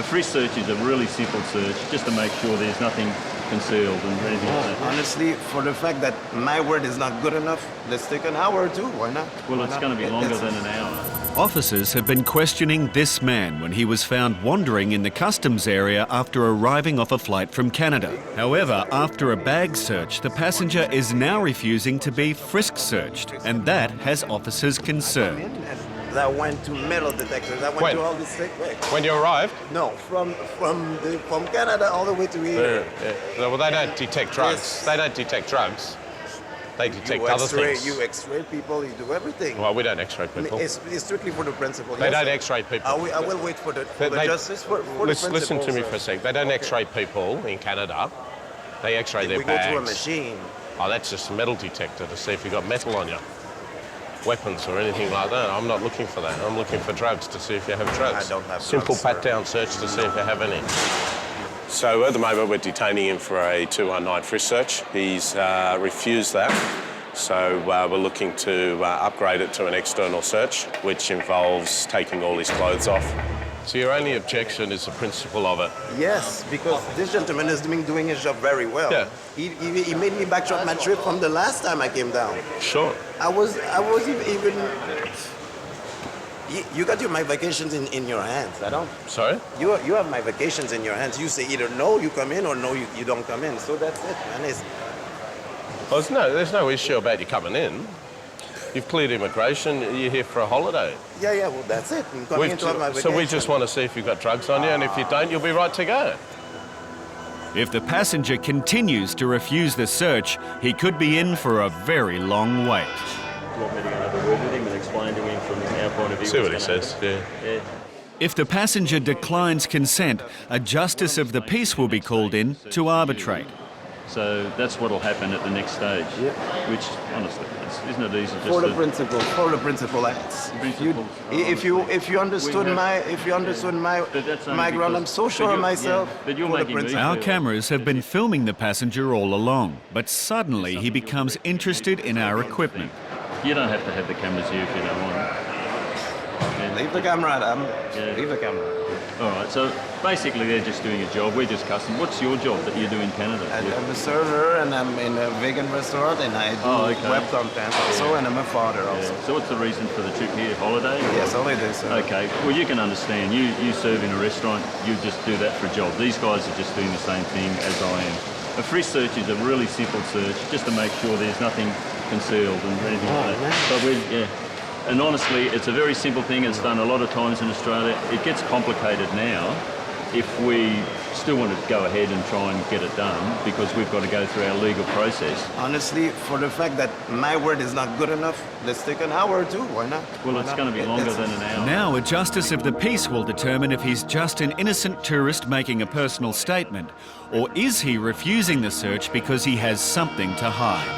A frisk search is a really simple search, just to make sure there's nothing concealed and anything like that. Honestly, for the fact that my word is not good enough, let's take an hour or two. Why not? Well, it's going to be longer than an hour. Officers have been questioning this man when he was found wandering in the customs area after arriving off a flight from Canada. However, after a bag search, the passenger is now refusing to be frisk searched, and that has officers concerned. I went to metal detectors. I went to all these things. When you arrived? No, from Canada all the way to here. Yeah. Well, they don't detect drugs. Yes. They don't detect drugs. They detect other things. You X-ray people. You do everything. Well, we don't X-ray people. It's strictly for the principle. They don't X-ray people. I will wait for the justice for the principle. Listen to me for a sec. They don't X-ray people in Canada. They X-ray their bags. We go to a machine. Oh, that's just a metal detector to see if you've got metal on you. Weapons or anything like that. I'm not looking for that. I'm looking for drugs to see if you have drugs. I don't have Simple drugs, pat-down search to see if you have any. So at the moment we're detaining him for a 219 frisk search. He's refused that. So we're looking to upgrade it to an external search, which involves taking all his clothes off. So your only objection is the principle of it? Yes, because this gentleman is doing his job very well. Yeah. He made me backtrack my trip from the last time I came down. Sure. I was even. You got my vacations in your hands. I don't. Sorry? You have my vacations in your hands. You say either no, you come in, or no, you don't come in. So that's it, man. Well, there's no issue about you coming in. You've cleared immigration, you're here for a holiday. Yeah, well, that's it. I'm coming in to have my vacation. So we just want to see if you've got drugs on you, and if you don't, you'll be right to go. If the passenger continues to refuse the search, he could be in for a very long wait. Do you want me to go and have a word with him and explain to him from our point of view? See what he says, yeah. If the passenger declines consent, a justice of the peace will be called in to arbitrate. So that's what will happen at the next stage. Yeah. Which, honestly, isn't it easy? Just for the principle acts. If you understood my ground, I'm so sure of myself. Yeah, but you're making Our cameras have been filming the passenger all along, but suddenly he becomes interested in our equipment. You don't have to have the cameras here if you don't want it. Yeah. Leave the camera, Adam. Yeah. Leave the camera. All right, so basically they're just doing a job. We're just customs. What's your job that you do in Canada? I'm a server, and I'm in a vegan restaurant, and I do web content also, and I'm a father also. So what's the reason for the trip here? Holiday? Yes, holiday, sir. Okay, well you can understand. You serve in a restaurant, you just do that for a job. These guys are just doing the same thing as I am. A frisk search is a really simple search, just to make sure there's nothing concealed and anything like that. But and honestly, it's a very simple thing. It's done a lot of times in Australia. It gets complicated now if we still want to go ahead and try and get it done, because we've got to go through our legal process. Honestly, for the fact that my word is not good enough, let's take an hour or two. Why not? Well, it's going to be longer than an hour. Now a justice of the peace will determine if he's just an innocent tourist making a personal statement, or is he refusing the search because he has something to hide.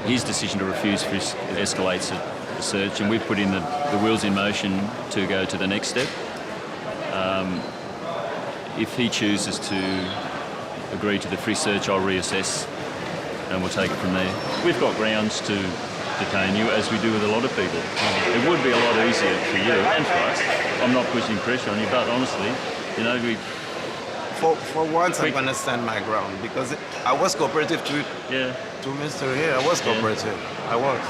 His decision to refuse frisk escalates the search, and we've put in the wheels in motion to go to the next step. If he chooses to agree to the frisk search, I'll reassess and we'll take it from there. We've got grounds to detain you, as we do with a lot of people. It would be a lot easier for you and for us. I'm not pushing pressure on you, but honestly, you know, For once, I'm going to stand my ground, because I was cooperative to Mr. here. I was cooperative. I was.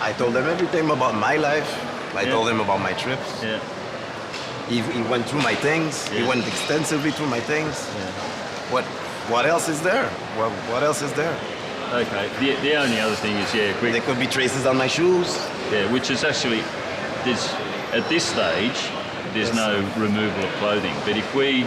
I told him everything about my life. I told him about my trips. Yeah. He went through my things. He went extensively through my things. What else is there? What else is there? Okay. The only other thing is, there could be traces on my shoes. Yeah, which is actually, at this stage, there's no removal of clothing. But if we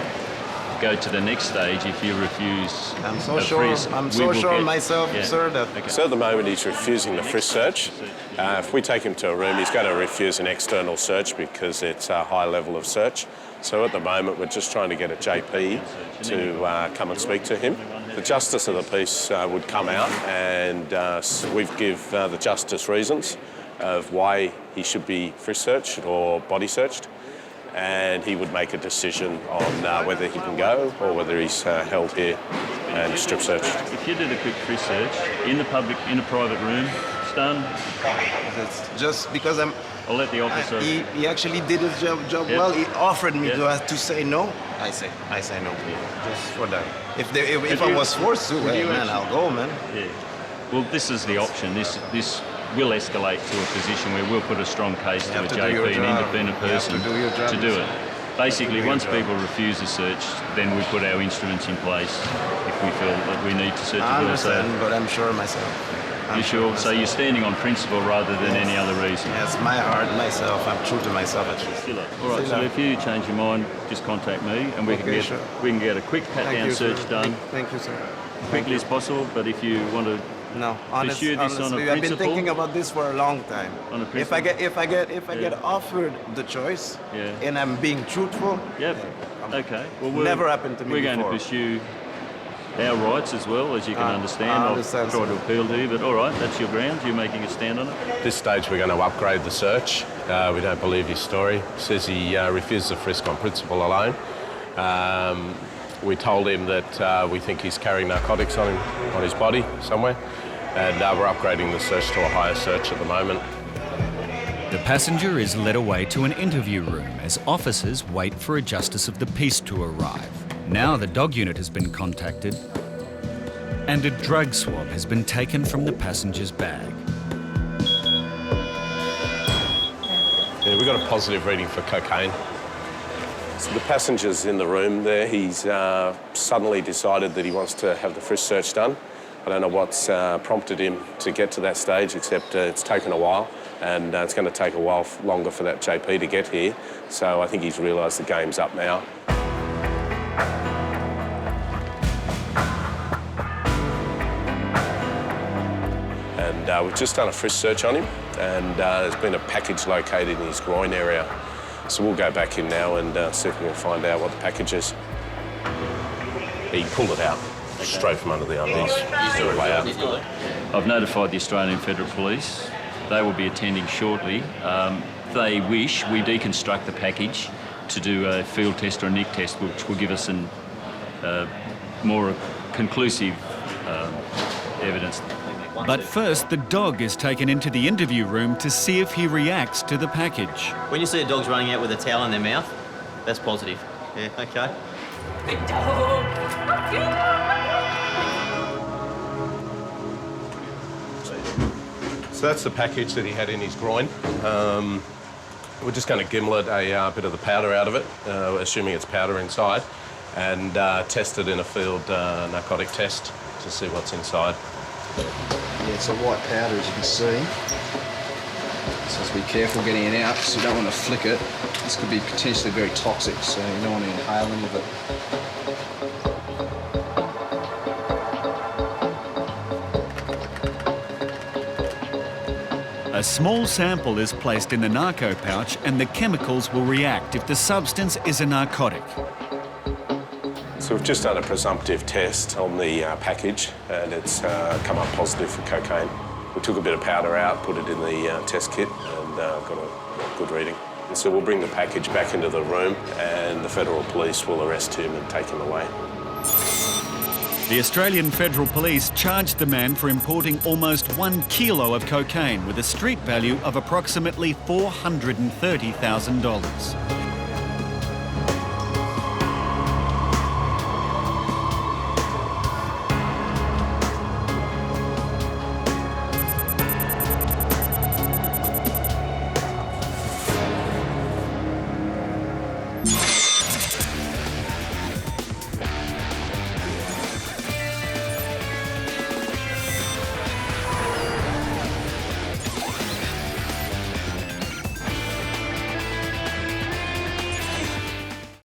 go to the next stage, if you refuse I'm so sure of myself, sir, that... Okay. So at the moment he's refusing the frisk search. If we take him to a room, he's going to refuse an external search because it's a high level of search. So at the moment we're just trying to get a JP to come and speak to him. The Justice of the Peace would come out, and we'd give the Justice reasons of why he should be frisk searched or body searched, and he would make a decision on whether he can go or whether he's held here and strip searched. If you did a quick frisk search in the public, in a private room, it's done. It's just because I'll let the officer... He actually did his job Yep. well. He offered me Yep. to say no. I say no. Just for that. If I you- was forced to, would hey, you man, actually- I'll go, man. Yeah. Well, this is the option. This will escalate to a position where we'll put a strong case to a have to do your JP, an job. independent You have to person, do your job, to do you it. see. Basically, You have once to do your people refuse a search, then we put our instruments in place if we feel that we need to search I a bill. So, understand, but I'm sure myself. you sure? So you're standing on principle rather than any other reason. Yes, my heart, myself. I'm true to myself at least. Still up. All right. So if you change your mind, just contact me, and we Okay, can get sure. a quick pat-down sir. search done Thank you, sir. quickly as possible. But if you want to No, pursue this on a honestly, I've been principle? thinking about this for a long time. On a If I principle? get offered the choice, Yeah. and I'm being truthful, Yep. Okay. Well, never happened to me We're going to before. pursue our rights as well, as you can understand. I I'll understand, try sir. to appeal to you, but all right, that's your grounds. You're making a stand on it. At this stage, we're going to upgrade the search. We don't believe his story. Says he refuses a frisk on principle alone. We told him that we think he's carrying narcotics on him, on his body somewhere, and we're upgrading the search to a higher search at the moment. The passenger is led away to an interview room as officers wait for a justice of the peace to arrive. Now the dog unit has been contacted and a drug swab has been taken from the passenger's bag. Yeah, we got a positive reading for cocaine. So the passenger's in the room there. He's suddenly decided that he wants to have the frisk search done. I don't know what's prompted him to get to that stage, except it's taken a while, and it's going to take a while longer for that JP to get here. So I think he's realised the game's up now. And we've just done a frisk search on him, and there's been a package located in his groin area. So we'll go back in now and see if we can find out what the package is. He pulled it out straight from under the undies. All the way out. I've notified the Australian Federal Police. They will be attending shortly. They wish we deconstruct the package to do a field test or a nick test, which will give us more conclusive evidence. But first, the dog is taken into the interview room to see if he reacts to the package. When you see a dog's running out with a towel in their mouth, that's positive. Yeah, okay. Big dog! So that's the package that he had in his groin. We're just going to gimlet a bit of the powder out of it, assuming it's powder inside, and test it in a field narcotic test to see what's inside. Yeah, it's a white powder, as you can see. So just be careful getting it out, because you don't want to flick it. This could be potentially very toxic, so you don't want to inhale any of it. A small sample is placed in the narco pouch and the chemicals will react if the substance is a narcotic. So we've just done a presumptive test on the package, and it's come up positive for cocaine. We took a bit of powder out, put it in the test kit, and got a good reading. And so we'll bring the package back into the room, and the Federal Police will arrest him and take him away. The Australian Federal Police charged the man for importing almost 1 kilo of cocaine with a street value of approximately $430,000.